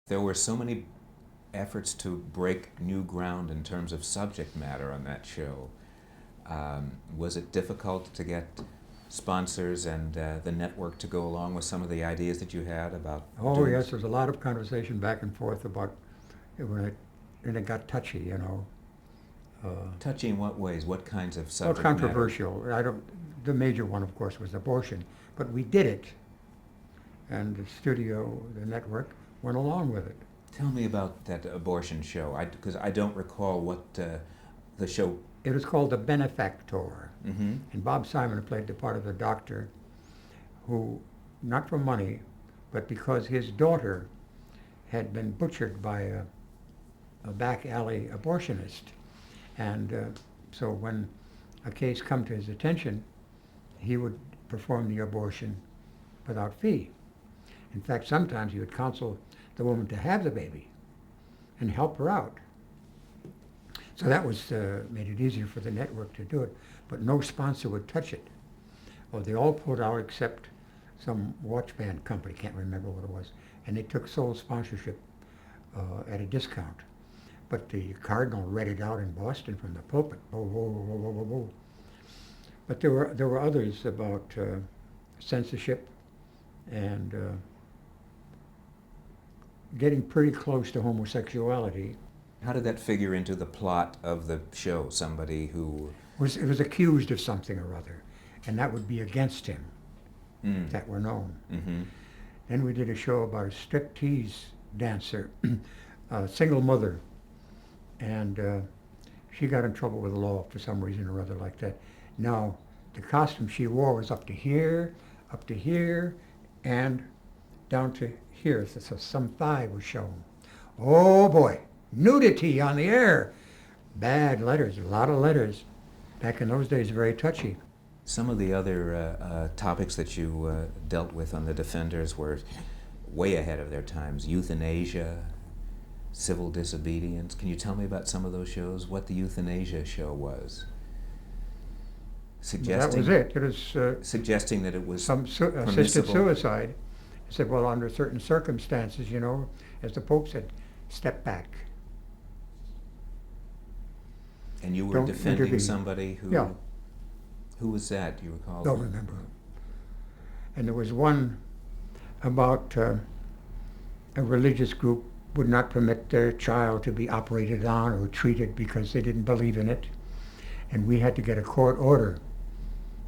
There were so many efforts to break new ground in terms of subject matter on that show. Was it difficult to get sponsors and the network to go along with some of the ideas that you had about Oh, doing? yes, there's a lot of conversation back and forth about when it got touchy, you know. Touchy in what ways? What kinds of Well, subject matter? controversial. The major one, of course, was abortion, but we did it, and the studio, the network, went along with it. Tell me about that abortion show, because I don't recall what the show. It was called The Benefactor, Mm-hmm. and Bob Simon played the part of the doctor who, not for money, but because his daughter had been butchered by a back alley abortionist. And so when a case come to his attention, he would perform the abortion without fee. In fact, sometimes he would counsel the woman to have the baby and help her out. So that was made it easier for the network to do it, but no sponsor would touch it. Well, they all pulled out except some watch band company, can't remember what it was, and they took sole sponsorship at a discount. But the Cardinal read it out in Boston from the pulpit. Whoa, whoa, whoa, whoa, whoa, whoa. But there were others about censorship and getting pretty close to homosexuality. How did that figure into the plot of the show? Somebody who It was accused of something or other, and that would be against him, that were known. Mm-hmm. Then we did a show about a striptease dancer, a single mother, and she got in trouble with the law for some reason or other like that. Now, the costume she wore was up to here, and down to here, so some thigh was shown. Oh boy, nudity on the air. Bad letters, a lot of letters. Back in those days, very touchy. Some of the other topics that you dealt with on The Defenders were way ahead of their times. Euthanasia, civil disobedience. Can you tell me about some of those shows? What the euthanasia show was? That was it. It was Suggesting that it was some assisted permissible. suicide. He said, well, under certain circumstances, you know, as the Pope said, step back. And you were Don't defending intervene. somebody who... Yeah. Who was that, do you recall? Don't remember. And there was one about a religious group would not permit their child to be operated on or treated because they didn't believe in it. And we had to get a court order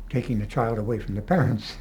taking the child away from the parents.